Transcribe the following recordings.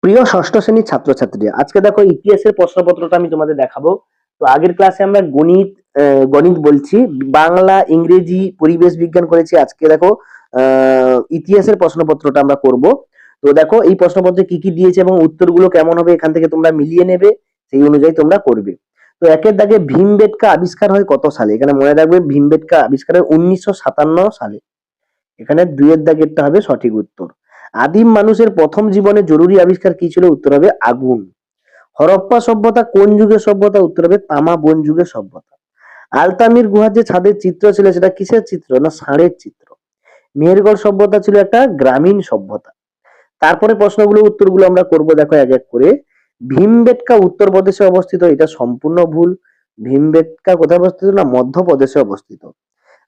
প্রিয় ষষ্ঠ শ্রেণীর ছাত্রছাত্রী, আজকে দেখো ইতিহাসের প্রশ্নপত্রটা আমি তোমাদের দেখাবো। তো আগের ক্লাসে আমরা গণিত বলছি, বাংলা, ইংরেজি, পরিবেশ বিজ্ঞান করেছি। আজকে দেখো ইতিহাসের প্রশ্নপত্রটা আমরা করব। তো দেখো এই প্রশ্নপত্রে কি কি দিয়েছে এবং উত্তরগুলো কেমন হবে এখান থেকে তোমরা মিলিয়ে নেবে, সেই অনুযায়ী তোমরা করবে। তো একের দাগে ভীমবেটকা আবিষ্কার হয় কত সালে? এখানে মনে রাখবে ভীমবেটকা আবিষ্কার হয় 1957 সালে। এখানে দুইয়ের দাগেরটা হবে সঠিক উত্তর। আদিম মানুষের প্রথম জীবনে জরুরি আবিষ্কার কি ছিল? উত্তর হবে আগুন। হরপ্পা সভ্যতা কোন যুগের সভ্যতা? উত্তর হবে তামা বন যুগের সভ্যতা। আলতামির গুহার যে ছাদের চিত্র ছিল সেটা কিসের চিত্র? না ষাঁড়ের চিত্র। মেহেরগড় সভ্যতা ছিল একটা গ্রামীণ সভ্যতা। তারপরে প্রশ্নগুলো উত্তরগুলো আমরা করব, দেখো এক এক করে। ভীমবেটকা উত্তরপ্রদেশে অবস্থিত, এটা সম্পূর্ণ ভুল। ভীমবেটকা কোথায় অবস্থিত? না মধ্যপ্রদেশে অবস্থিত।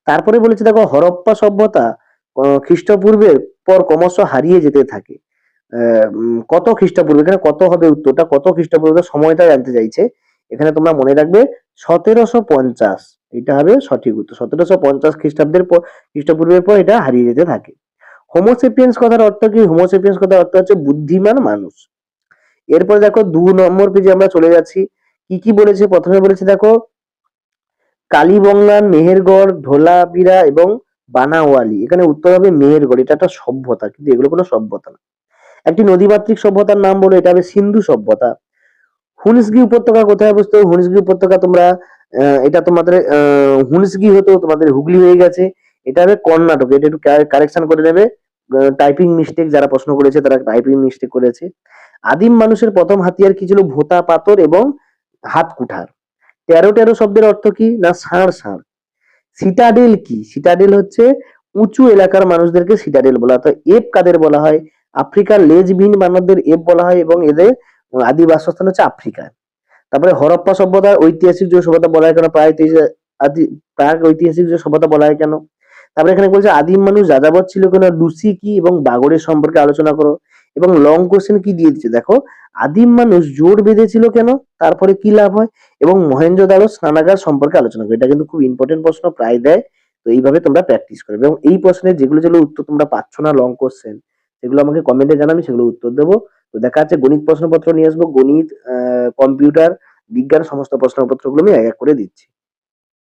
তারপরে বলেছে দেখো হরপ্পা সভ্যতা খ্রিস্টপূর্বের পর ক্রমশ হারিয়ে যেতে থাকে। কত খ্রিস্টপূর্বে? এখানে কত হবে উত্তরটা, কত খ্রিস্টপূর্বে সময়টা জানতে চাইছে। এখানে তোমরা মনে রাখবে 1750, এটা হবে সঠিক উত্তর। 1750 খ্রিস্টাব্দের পর, খ্রিস্টপূর্বের পর এটা হারিয়ে যেতে থাকে। হোমোসেপিয়েন্স কথার অর্থ কি? হোমোসেপিয়েন্স কথার অর্থ হচ্ছে বুদ্ধিমান মানুষ। এরপর দেখো 2 নম্বর পেজে আমরা চলে যাচ্ছি। কি কি বলেছে? প্রথমে বলেছে দেখো কালীবঙ্গান, মেহেরগড়, ধোলাবিরা এবং বানাওয়ালি। এখানে উত্তর হবে মেহেরগড়। এটা একটা সভ্যতা, কিন্তু এগুলো কোনো সভ্যতা না। একটি নদীমাতৃক সভ্যতার নাম বলো, এটা হবে সিন্ধু সভ্যতা। হুনসগি উপত্যকা কোথায় অবস্থিত? হুনসগি উপত্যকা তোমরা এটা তোমাদের হুনসগি হতো, তোমাদের হুগলি হয়ে গেছে। এটা হবে কর্ণাটক। এটা একটু কারেকশন করে নেবে। টাইপিং মিস্টেক, যারা প্রশ্ন করেছে তারা টাইপিং মিস্টেক করেছে। আদিম মানুষের প্রথম হাতিয়ার কি ছিল? ভোঁতা পাথর এবং হাত কুঠার। 13-13 শব্দের অর্থ কি? না ষাঁড় ষাঁড়। সিটাডেল কি? সিটাডেল হচ্ছে উঁচু এলাকার মানুষদেরকে সিটাডেল বলা হয়। তো এপ কাদের বলা হয়? আফ্রিকার লেজবিহীন মানবদের এপ বলা হয় এবং এদের আদি বাসস্থান হচ্ছে আফ্রিকায়। তারপরে হরপ্পা সভ্যতার ঐতিহাসিক যুগ সভ্যতা বলা হয় কেন? প্রাক ঐতিহাসিক যুগ সভ্যতা বলা হয় কেন? তারপরে এখানে বলছে আদিম মানুষ যাযাবর ছিল কেন? লুসি কি এবং বাগড়ের সম্পর্কে আলোচনা করো। এবং লং কোশ্চেন কি দিয়ে দিচ্ছে দেখো, আদিম মানুষ জোট বেঁধেছিল কেন? তারপরে কি লাভ হয়? এবং মহেঞ্জোদারো স্নানাগার সম্পর্কে আলোচনা করো। এটা কিন্তু খুব ইম্পর্টেন্ট প্রশ্ন, প্রায় দেয়। তো এইভাবে তোমরা প্র্যাকটিস করবে এবং এই প্রশ্নের যেগুলো যেগুলো উত্তর তোমরা পাচ্ছ না লং কোশ্চেন, সেগুলো আমাকে কমেন্টে জানাবে, সেগুলো উত্তর দেবো। তো দেখা যাচ্ছে গণিত প্রশ্নপত্র নিয়ে আসবো। গণিত, কম্পিউটার, বিজ্ঞান সমস্ত প্রশ্নপত্রগুলো আমি এক এক করে দিচ্ছি।